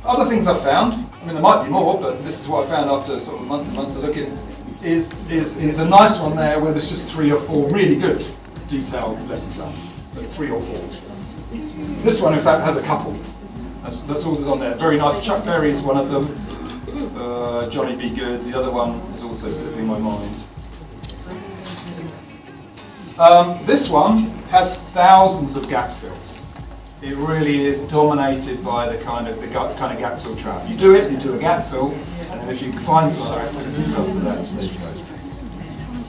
Other things I've found, I mean there might be more, but this is what I found after sort of months and months of looking, is a nice one there where there's just 3 or 4 really good detailed lesson plans. So 3 or 4. This one in fact has a couple. That's all that's on there. Very nice. Chuck Berry is one of them. Johnny Be Good. The other one is also slipping my mind. This one has thousands of gap fills. It really is dominated by the kind of gap fill trap. You do it, you do a gap fill, and then if you find some other activities after that, there you go.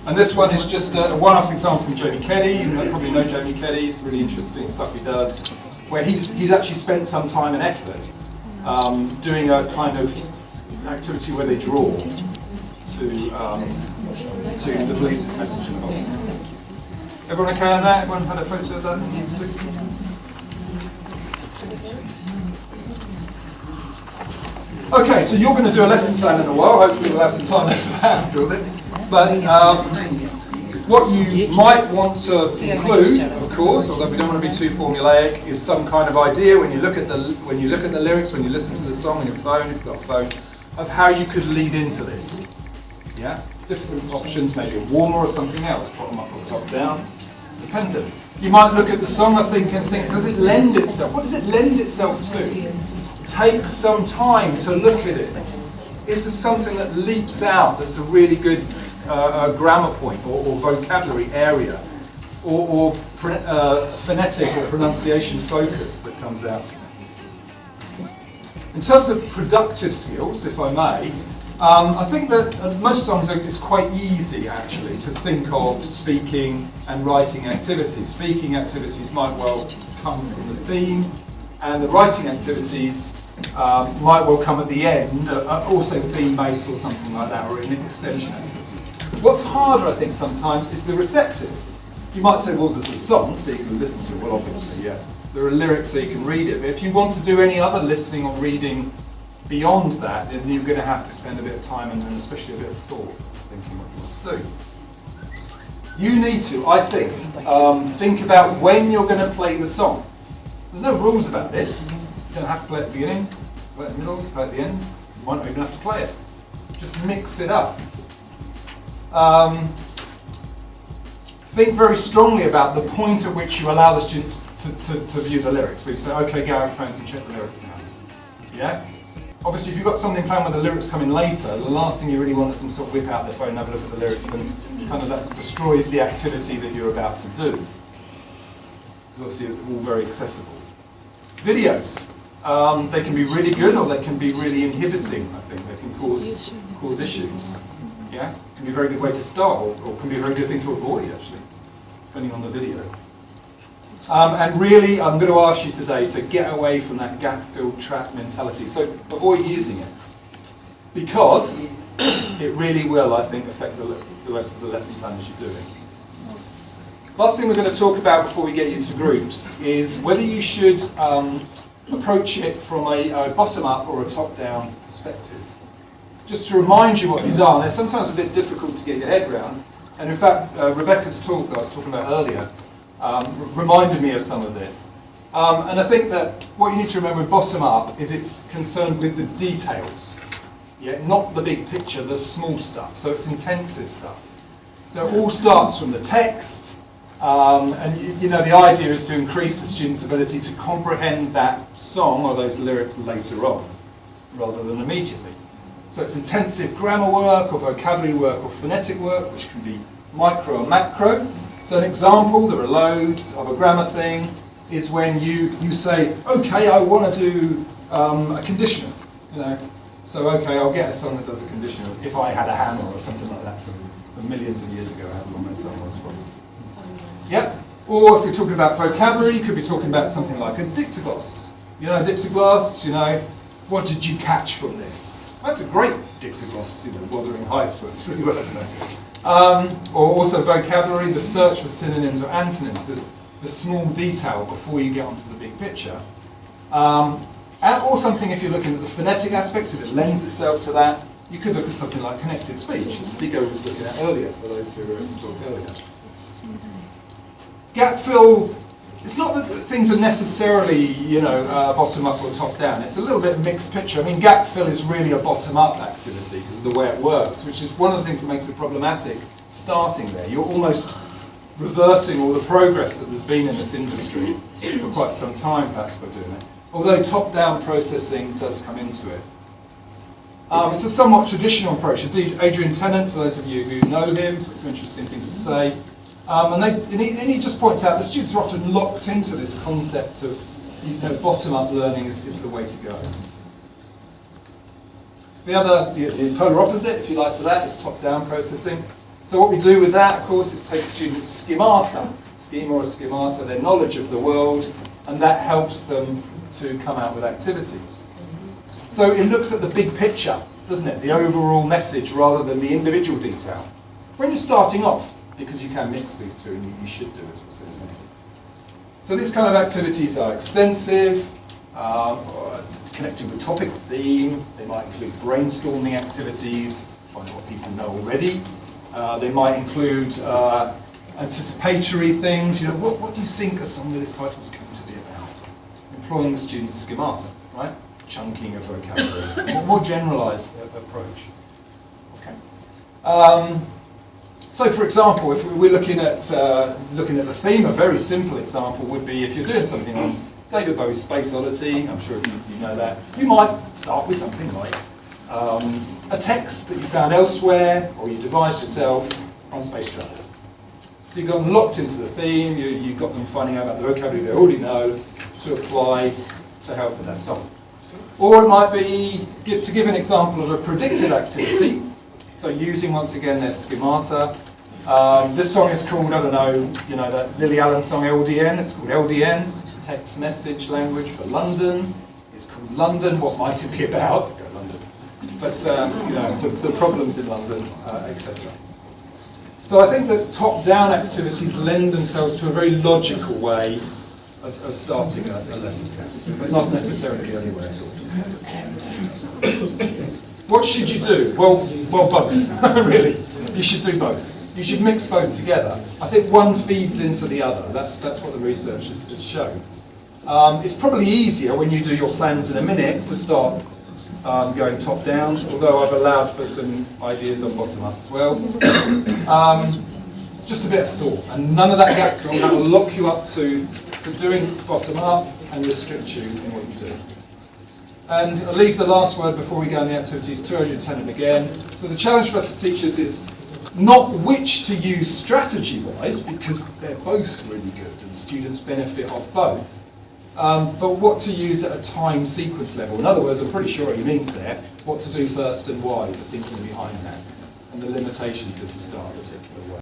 And this one is just a one-off example from Jamie Keddy. You probably know Jamie Keddy. It's really interesting stuff he does, where he's actually spent some time and effort doing a kind of activity where they draw to release this message in the bottom. Everyone okay on that? Everyone's had a photo of that that needs to? Okay, so you're going to do a lesson plan in a while. Hopefully we'll have some time left for that after all this. But what you might want to include, of course, although we don't want to be too formulaic, is some kind of idea when you look at the lyrics, when you listen to the song on your phone, if you've got a phone, of how you could lead into this. Yeah, different options, maybe a warmer or something else, bottom up or top down, dependent. You might look at the song, I think, and think, does it lend itself? What does it lend itself to? Take some time to look at it. Is there something that leaps out that's a really good grammar point or vocabulary area or phonetic or pronunciation focus that comes out? In terms of productive skills, if I may, I think that most songs it's quite easy actually to think of speaking and writing activities. Speaking activities might well come from the theme, and the writing activities might well come at the end, also theme-based or something like that, or in extension activities. What's harder, I think, sometimes is the receptive. You might say, well, there's a song, so you can listen to it. Well, obviously, yeah. There are lyrics, so you can read it. But if you want to do any other listening or reading beyond that, then you're going to have to spend a bit of time and especially a bit of thought thinking what you want to do. You need to, I think about when you're going to play the song. There's no rules about this. You don't have to play at the beginning, play at the middle, play at the end. You might not even have to play it. Just mix it up. Think very strongly about the point at which you allow the students to view the lyrics. We say, okay, Gary, fancy check the lyrics now. Yeah? Obviously, if you've got something planned where the lyrics come in later, the last thing you really want is them to sort of whip out their phone and have a look at the lyrics, and kind of that destroys the activity that you're about to do. Because obviously it's all very accessible. Videos. They can be really good or they can be really inhibiting, I think. They can cause issues. Yeah? It can be a very good way to start, or can be a very good thing to avoid, actually, depending on the video. And really, I'm going to ask you today to get away from that gap-filled trap mentality. So avoid using it. Because it really will, I think, affect the rest of the lesson plan as you're doing. Last thing we're going to talk about before we get you to groups is whether you should approach it from a bottom-up or a top-down perspective. Just to remind you what these are, they're sometimes a bit difficult to get your head around. And in fact, Rebecca's talk that I was talking about earlier reminded me of some of this. And I think that what you need to remember with bottom-up is it's concerned with the details. Yeah, not the big picture, the small stuff. So it's intensive stuff. So it all starts from the text. And you know, the idea is to increase the student's ability to comprehend that song or those lyrics later on, rather than immediately. So it's intensive grammar work or vocabulary work or phonetic work, which can be micro and macro. So an example, there are loads of a grammar thing, is when you say, okay, I want to do a conditional. You know, so okay, I'll get a song that does a conditional. If I had a hammer or something like that from millions of years ago, however long that song was from. Yep. Or if you're talking about vocabulary, you could be talking about something like a dictogloss. You know, a dictogloss, you know, what did you catch from this? That's a great dictogloss, you know, Wuthering Heights works really well, doesn't it? Or also vocabulary, the search for synonyms or antonyms, the small detail before you get onto the big picture. Or something, if you're looking at the phonetic aspects, if it lends itself to that, you could look at something like connected speech, as Sigo was looking at earlier, for those who were to talk earlier. Gap fill It's not that things are necessarily, you know, bottom up or top down. It's a little bit mixed picture. I mean, gap fill is really a bottom up activity because of the way it works, which is one of the things that makes it problematic starting there. You're almost reversing all the progress that there's been in this industry for quite some time, perhaps, by doing it. Although top-down processing does come into it. It's a somewhat traditional approach. Indeed, Adrian Tennant, for those of you who know him, has got some interesting things to say. And he just points out that students are often locked into this concept of, you know, bottom-up learning is the way to go. The polar opposite, if you like, for that is top-down processing. So what we do with that, of course, is take students' schema or schemata, their knowledge of the world, and that helps them to come out with activities. So it looks at the big picture, doesn't it? The overall message rather than the individual detail. When you're starting off, because you can mix these two, and you should do it. So these kind of activities are extensive, connecting with topic or theme. They might include brainstorming activities, find out what people know already. They might include anticipatory things. You know, what do you think a song with this title is going to be about? Employing the student's schemata, right? Chunking of vocabulary, a more generalised approach. Okay. So, for example, if we're looking at the theme, a very simple example would be if you're doing something on David Bowie's Space Oddity. I'm sure you know that. You might start with something like a text that you found elsewhere or you devised yourself on space travel. So you got them locked into the theme. You got them finding out about the vocabulary they already know to apply to help with that song. Or it might be, to give an example of a predicted activity, so using once again their schemata. This song is called, I don't know, you know that Lily Allen song LDN, it's called LDN, Text Message Language for London. It's called London, what might it be about? Go London. But, you know, the problems in London, etc. So I think that top-down activities lend themselves to a very logical way of starting a lesson, but not necessarily the only way at all. What should you do? Well, both, really. You should do both. You should mix both together. I think one feeds into the other. That's what the research has shown. It's probably easier when you do your plans in a minute to start going top-down, although I've allowed for some ideas on bottom-up as well. Just a bit of thought, and none of that gap fill. That will lock you up to doing bottom-up and restrict you in what you do. And I'll leave the last word before we go on the activities to Adrian Tennant again. So the challenge for us as teachers is not which to use strategy-wise, because they're both really good and students benefit off both, but what to use at a time sequence level. In other words, I'm pretty sure what he means there, what to do first and why, the thinking behind that, and the limitations if you start a particular way.